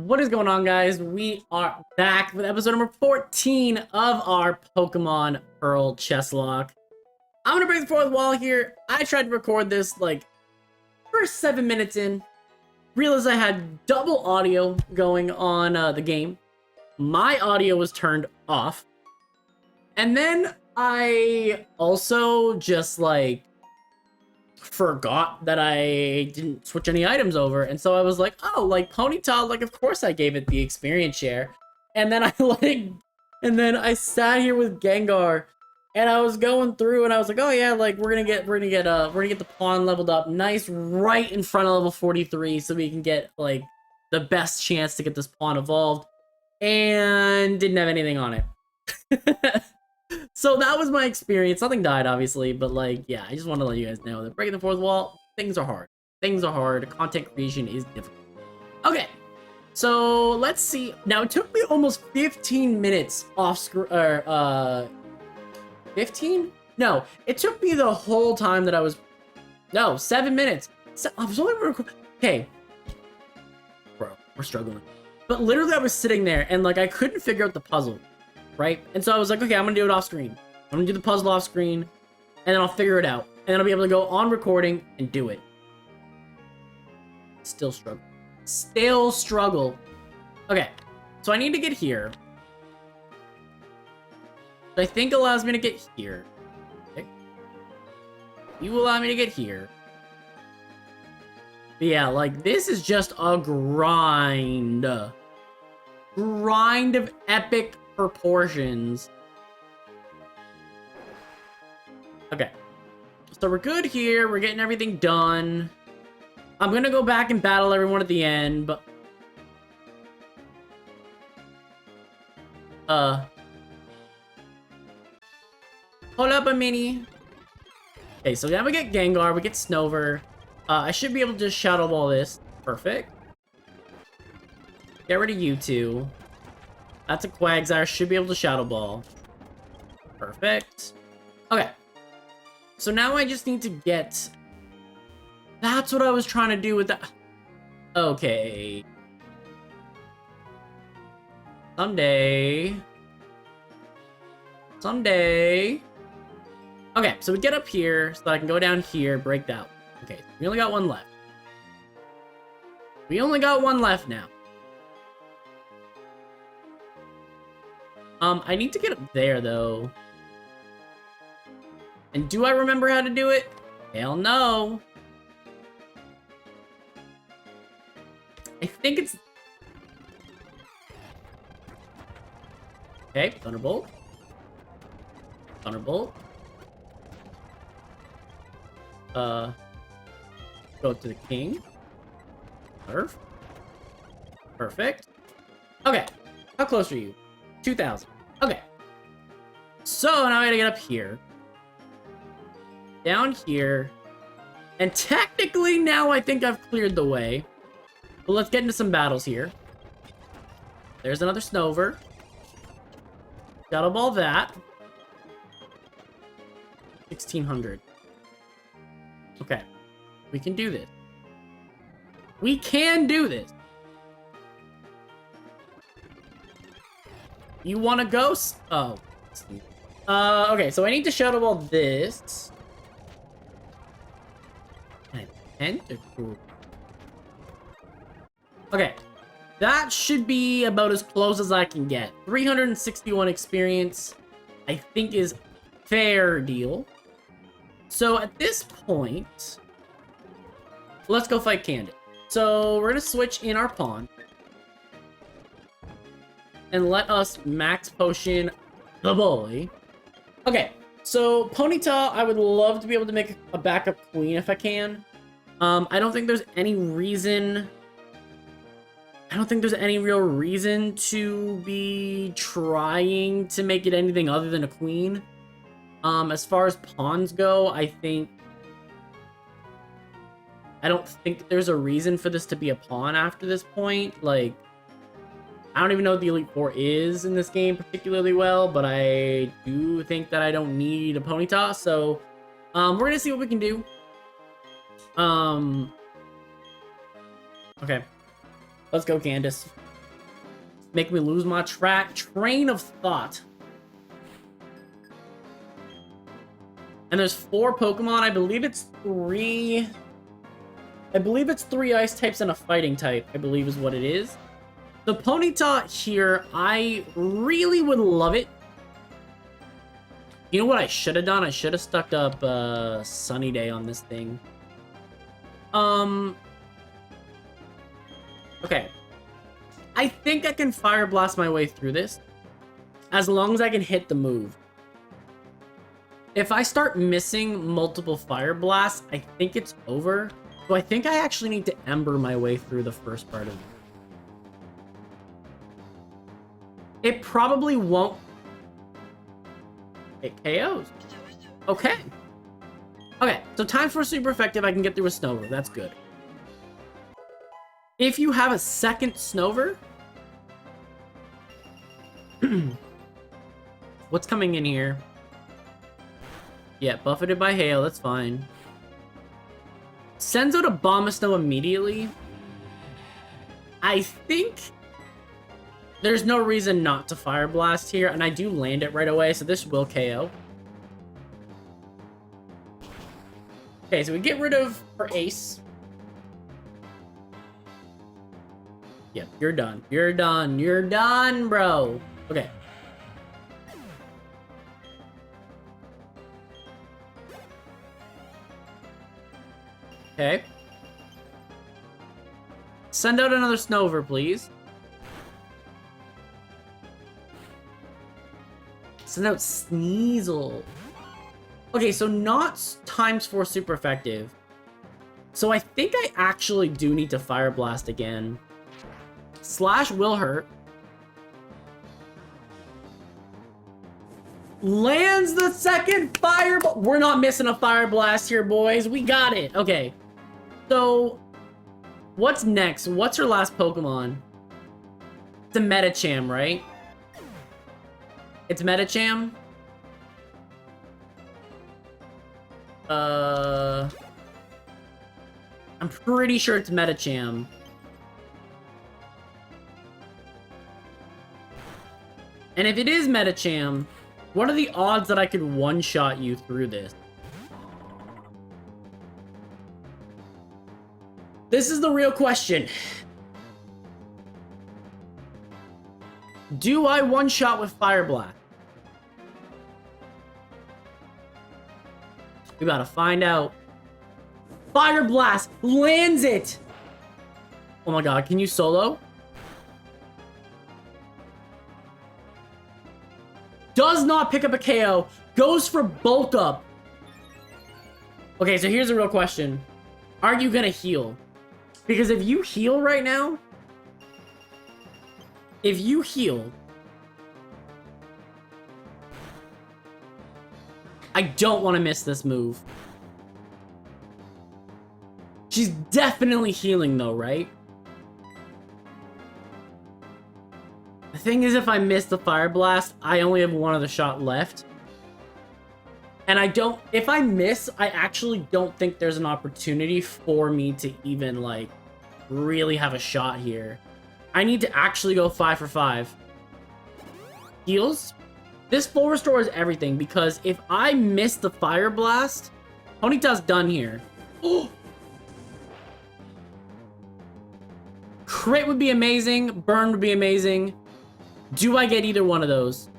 What is going on, guys? We are back with episode number 14 of our Pokemon Pearl Chesslocke. I'm gonna break the fourth wall here. I tried to record this like first 7 minutes in, realized I had double audio going on the game. My audio was turned off, and then I also just like forgot that I didn't switch any items over, and so I was like, oh, like Ponyta, like of course I gave it the experience share. And then I sat here with Gengar, and I was going through, and I was like, oh yeah, like we're gonna get the pawn leveled up nice right in front of level 43, so we can get like the best chance to get this pawn evolved, and didn't have anything on it. So that was my experience. Nothing died, obviously, but like, yeah, I just want to let you guys know that breaking the fourth wall, things are hard. Things are hard. Content creation is difficult. Okay, so let's see. Now, it took me almost 15 minutes off screen, 15? No, it took me the whole time that I was, no, 7 minutes. So, I was only okay. Bro, we're struggling. But literally, I was sitting there, and like, I couldn't figure out the puzzle. Right? And so I was like, okay, I'm gonna do it off screen. I'm gonna do the puzzle off screen, and then I'll figure it out. And then I'll be able to go on recording and do it. Still struggle. Still struggle. Okay, so I need to get here. I think allows me to get here. Okay. You allow me to get here. But yeah, like, this is just a grind. Grind of epic proportions. Okay, so we're good here. We're getting everything done. I'm gonna go back and battle everyone at the end, but hold up a mini. Okay, so now we get Gengar, we get Snover. I should be able to just Shadow Ball this. Perfect. Get rid of you two. That's a Quagsire. Should be able to Shadow Ball. Perfect. Okay. So now I just need to get... That's what I was trying to do with that. Okay. Someday. Someday. Okay, so we get up here so that I can go down here, break that. Okay, we only got one left. We only got one left now. I need to get up there, though. And do I remember how to do it? Hell no. I think it's... Okay, Thunderbolt. Thunderbolt. Go to the king. Perfect. Okay, how close are you? 2,000. Okay. So now I gotta get up here. Down here. And technically now I think I've cleared the way. But let's get into some battles here. There's another Snover. Shadow Ball that. 1,600. Okay. We can do this. We can do this. You want to go? Oh. Okay, so I need to Shadow Ball this. Okay. That should be about as close as I can get. 361 experience, I think, is fair deal. So at this point, let's go fight Candid. So we're going to switch in our pawn. And let us max potion the boy. Okay, so Ponyta, I would love to be able to make a backup queen if I can. I don't think there's any reason... I don't think there's any real reason to be trying to make it anything other than a queen. As far as pawns go, I don't think there's a reason for this to be a pawn after this point. Like, I don't even know what the Elite Four is in this game particularly well, but I do think that I don't need a Ponyta, so we're gonna see what we can do. Okay. Let's go, Candace. Make me lose my train of thought. And there's 4 Pokemon. I believe it's 3. I believe it's 3 ice types and a fighting type, I believe is what it is. The Ponyta here, I really would love it. You know what I should have done? I should have stuck up Sunny Day on this thing. Okay. I think I can Fire Blast my way through this. As long as I can hit the move. If I start missing multiple Fire Blasts, I think it's over. So I think I actually need to Ember my way through the first part of it. It probably won't. It KOs. Okay. Okay, so time for super effective. I can get through a Snover. That's good. If you have a second Snover, what's coming in here? Yeah, buffeted by hail. That's fine. Sends out a Bombasnow immediately. I think there's no reason not to Fire Blast here, and I do land it right away, so this will KO. Okay, so we get rid of our Ace. Yep, you're done. You're done. You're done, bro. Okay. Okay. Send out another Snover, please. Send out Sneasel. Okay, so not ×4 super effective. So I think I actually do need to Fire Blast again. Slash will hurt. Lands the second Fire... We're not missing a Fire Blast here, boys. We got it. Okay. So, what's next? What's her last Pokemon? It's a Medicham, right? It's Medicham? I'm pretty sure it's Medicham. And if it is Medicham, what are the odds that I could one-shot you through this? This is the real question. Do I one-shot with Fire Blast? We gotta find out. Fire Blast lands it! Oh my god, can you solo? Does not pick up a KO. Goes for bulk up. Okay, so here's a real question. Are you gonna heal? Because if you heal right now... If you heal... I don't want to miss this move. She's definitely healing though, right? The thing is, if I miss the Fire Blast, I only have one other shot left. And I don't... If I miss, I actually don't think there's an opportunity for me to even, like, really have a shot here. I need to actually go 5 for 5. Heals? This full restore is everything, because if I miss the Fire Blast, Ponyta's done here. Oh! Crit would be amazing. Burn would be amazing. Do I get either one of those?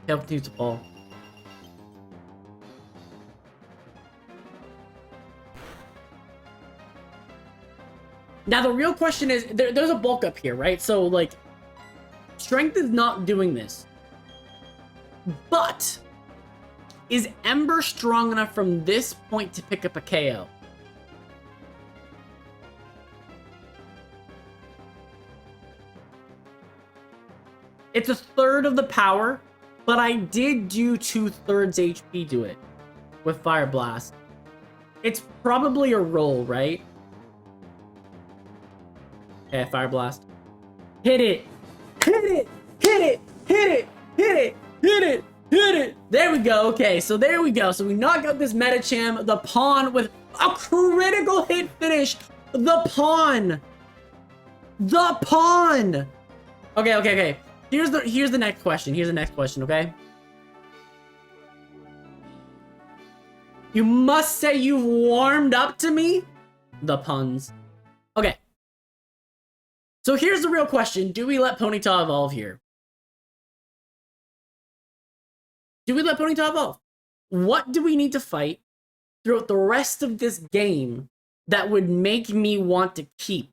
Tail continues to fall. Now, the real question is, there's a bulk up here, right? So, like, Strength is not doing this. But, is Ember strong enough from this point to pick up a KO? It's a third of the power, but I did do 2/3 HP to it with Fire Blast. It's probably a roll, right? Okay, Fire Blast. Hit it! Hit it! Hit it! Hit it! Hit it! Hit it! Hit it! There we go. Okay, so there we go. So we knock out this Medicham, the Pawn, with a critical hit finish. The Pawn! The Pawn! Okay. Here's the next question. Okay? You must say you've warmed up to me? The puns. Okay. So here's the real question. Do we let Ponyta evolve here? Do we let Ponyta evolve? What do we need to fight throughout the rest of this game that would make me want to keep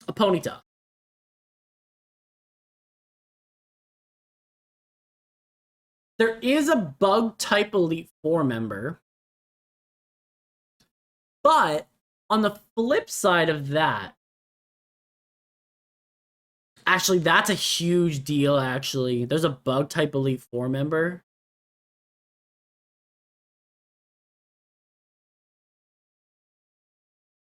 a Ponyta? There is a bug type Elite Four member, but on the flip side of that, actually, that's a huge deal, actually. There's a bug type Elite Four member.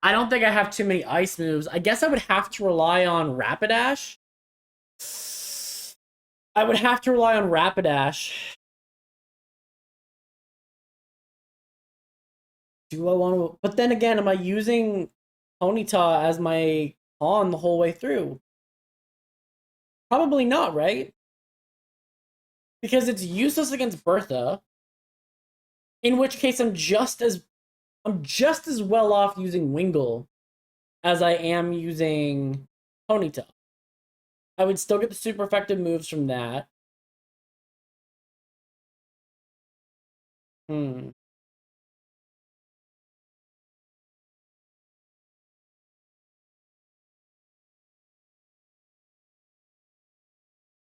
I don't think I have too many ice moves. I guess I would have to rely on Rapidash. I would have to rely on Rapidash. Do I want to... But then again, am I using Ponyta as my pawn the whole way through? Probably not, right? Because it's useless against Bertha. In which case, I'm just as well off using Wingull as I am using Ponyta. I would still get the super effective moves from that.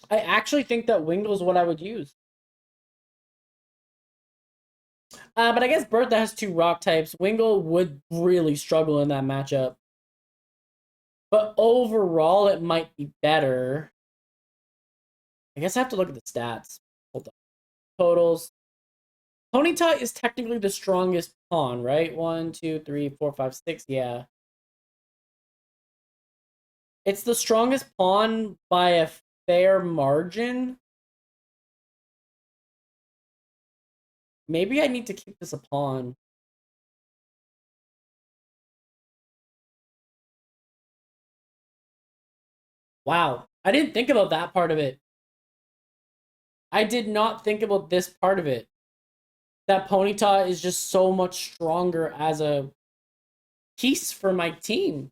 I actually think that Wingull is what I would use. But I guess Bertha has 2 rock types. Wingull would really struggle in that matchup. But overall, it might be better. I guess I have to look at the stats. Hold on. Totals. Ponyta is technically the strongest pawn, right? 1, 2, 3, 4, 5, 6. Yeah. It's the strongest pawn by a fair margin. Maybe I need to keep this a pawn. Wow. I didn't think about that part of it. I did not think about this part of it. That Ponyta is just so much stronger as a piece for my team.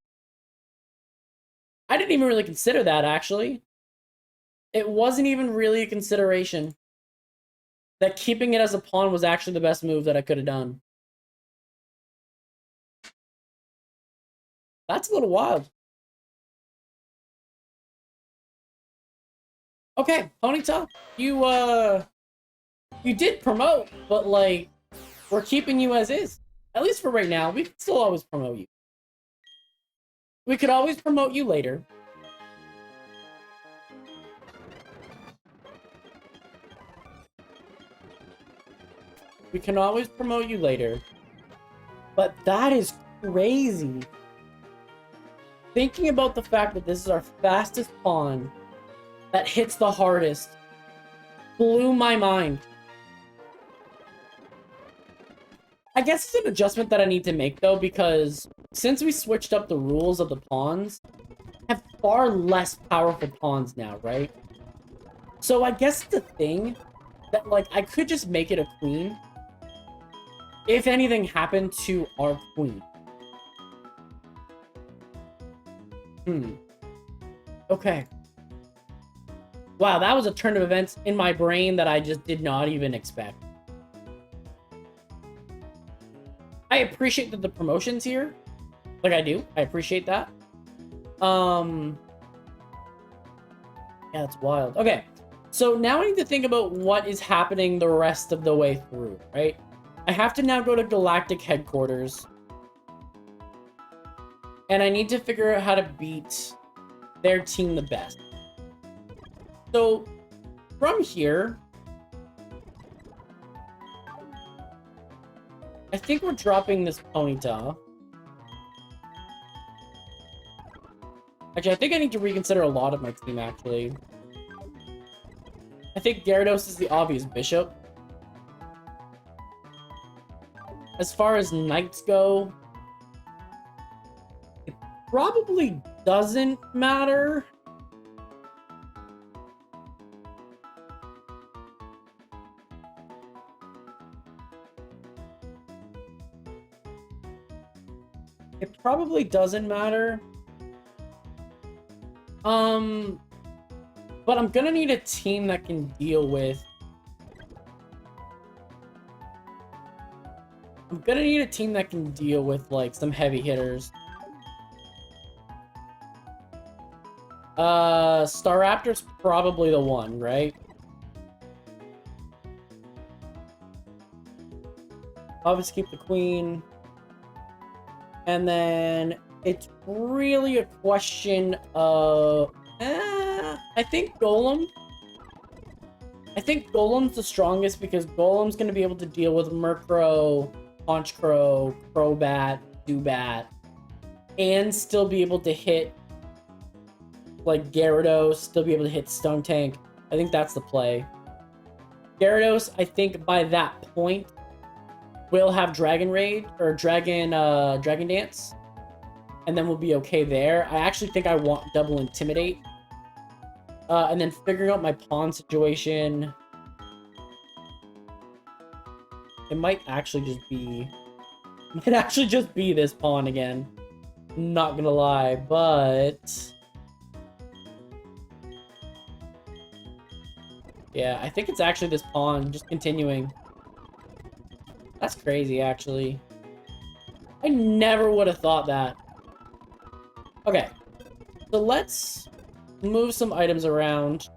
I didn't even really consider that, actually. It wasn't even really a consideration. That keeping it as a pawn was actually the best move that I could have done. That's a little wild. Okay, Ponyta, you did promote, but like, we're keeping you as is. At least for right now. We can still always promote you. We could always promote you later. We can always promote you later. But that is crazy. Thinking about the fact that this is our fastest pawn that hits the hardest blew my mind. I guess it's an adjustment that I need to make, though, because since we switched up the rules of the pawns, I have far less powerful pawns now, right? So I guess the thing that, like, I could just make it a queen if anything happened to our queen. Okay. Wow, that was a turn of events in my brain that I just did not even expect. I appreciate the promotions here. Like, I do. I appreciate that. Yeah, that's wild. Okay. So now I need to think about what is happening the rest of the way through, right? I have to now go to Galactic Headquarters. And I need to figure out how to beat their team the best. So, from here, I think we're dropping this Ponyta. Actually, I think I need to reconsider a lot of my team, actually. I think Gyarados is the obvious bishop. As far as knights go, probably doesn't matter. It probably doesn't matter. But I'm gonna need a team that can deal with... I'm gonna need a team that can deal with, like, some heavy hitters. Staraptor's probably the one, right? Obviously keep the queen. And then it's really a question of... I think Golem. I think Golem's the strongest because Golem's going to be able to deal with Murkrow, Honchkrow, Crobat, Zubat, and still be able to hit, like, Gyarados, still be able to hit Stone Tank. I think that's the play. Gyarados, I think by that point, will have Dragon Raid, or Dragon Dance, and then we'll be okay there. I actually think I want Double Intimidate. And then figuring out my pawn situation. It might actually just be... It might actually just be this pawn again. Not gonna lie, but... Yeah, I think it's actually this pawn, just continuing. That's crazy, actually. I never would have thought that. Okay. So let's move some items around.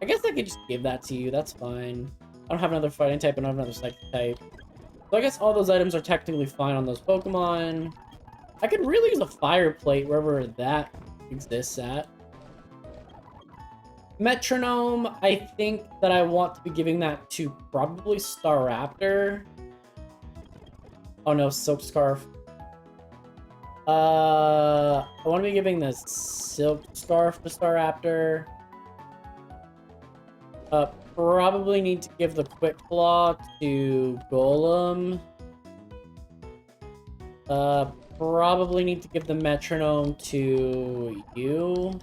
I guess I could just give that to you. That's fine. I don't have another fighting type, and I don't have another psychic type. So I guess all those items are technically fine on those Pokemon. I could really use a fire plate wherever that exists at. Metronome, I think that I want to be giving that to probably Staraptor. Oh no, Silk Scarf. I want to be giving the Silk Scarf to Staraptor. Probably need to give the Quick Claw to Golem. Probably need to give the Metronome to you.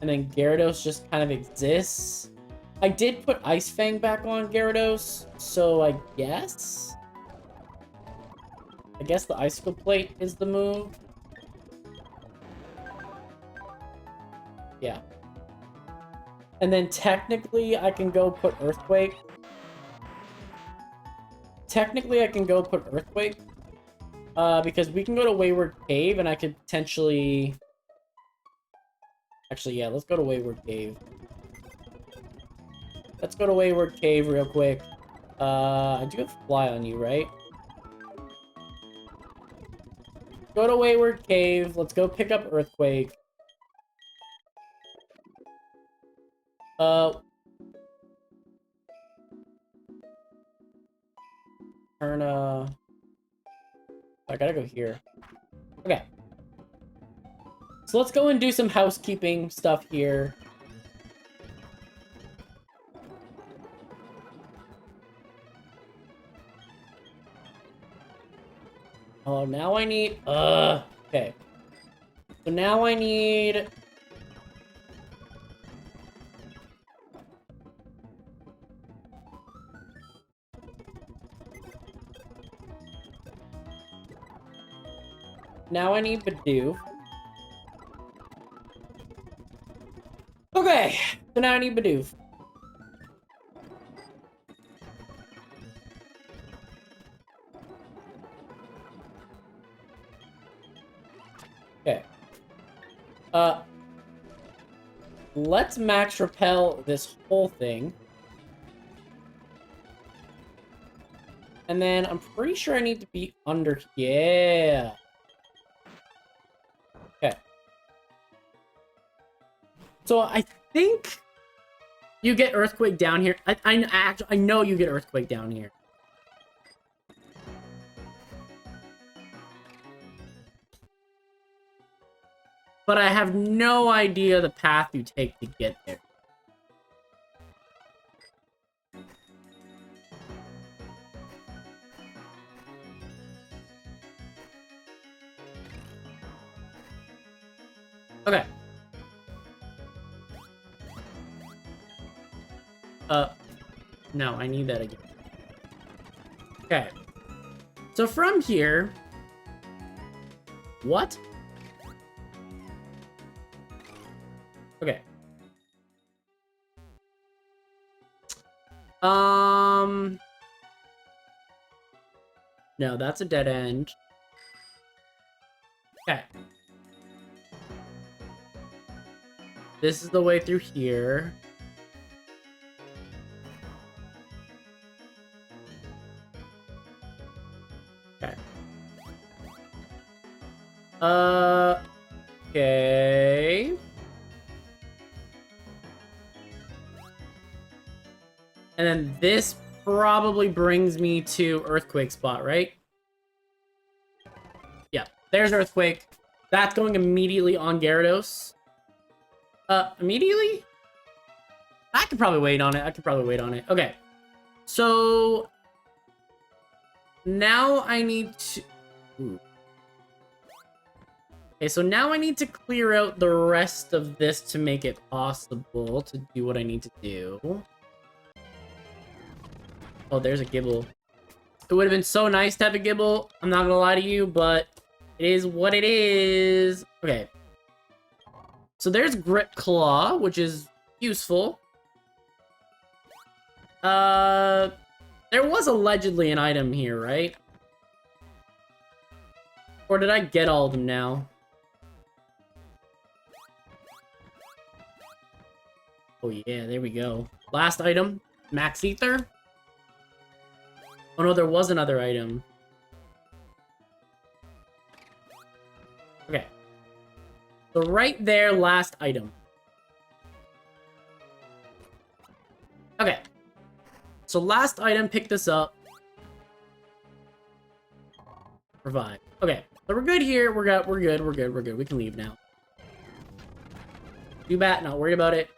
And then Gyarados just kind of exists. I did put Ice Fang back on Gyarados, so I guess the Icicle Plate is the move. Yeah. And then technically I can go put Earthquake. Because we can go to Wayward Cave and I could potentially... Actually, yeah, let's go to Wayward Cave. Let's go to Wayward Cave real quick. I do have Fly on you, right? Go to Wayward Cave. Let's go pick up Earthquake. Turn, I gotta go here. Okay. So let's go and do some housekeeping stuff here. Oh, now I need... okay. So now I need... Now I need Bidoof. Okay, so now I need Bidoof. Okay. Let's max repel this whole thing. And then I'm pretty sure I need to be under... Yeah. Okay. So I think you get Earthquake down here. I know you get Earthquake down here. But I have no idea the path you take to get there. Okay. No, I need that again. Okay. So from here... What? Okay. No, that's a dead end. Okay. This is the way through here. Okay. Okay. And then this probably brings me to Earthquake spot, right? Yeah, there's Earthquake. That's going immediately on Gyarados. Immediately? I could probably wait on it. Okay. So... Now I need to... Ooh. Okay, so now I need to clear out the rest of this to make it possible to do what I need to do. Oh, there's a Gibble. It would have been so nice to have a Gibble. I'm not gonna lie to you, but it is what it is. Okay. So there's Grip Claw, which is useful. There was allegedly an item here, right? Or did I get all of them now? Oh yeah, there we go. Last item, Max Ether. Oh no, there was another item. Okay. So right there, last item. Okay. So last item, pick this up. Revive. Okay. So we're good here. We're good. We can leave now. Zubat, not worried about it.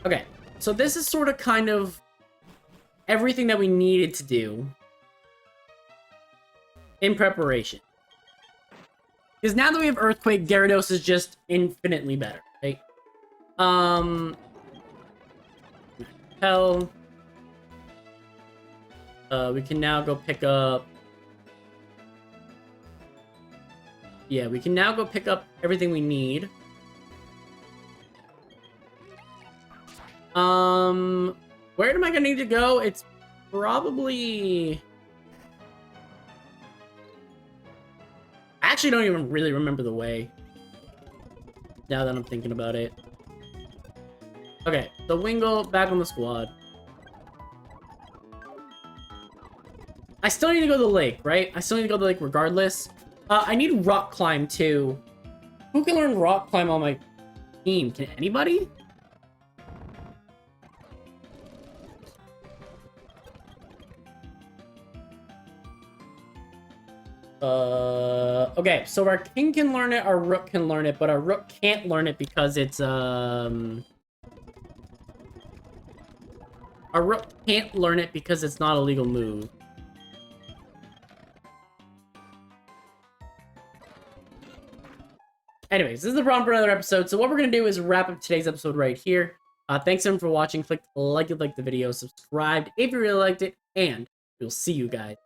Okay. So this is sort of kind of everything that we needed to do in preparation. Because now that we have Earthquake, Gyarados is just infinitely better, right? Hell. We can now go pick up... Yeah, we can now go pick up everything we need. Where am I gonna need to go? It's probably... I actually don't even really remember the way. Now that I'm thinking about it. Okay, so Wingull back on the squad. I still need to go to the lake, right? I still need to go to the lake regardless. I need Rock Climb too. Who can learn Rock Climb on my team? Can anybody? Okay, so our King can learn it, our Rook can learn it, but our Rook can't learn it because it's, Our Rook can't learn it because it's not a legal move. Anyways, this is the problem for another episode, so what we're gonna do is wrap up today's episode right here. Thanks everyone for watching. Click like if you liked the video, subscribe if you really liked it, and we'll see you guys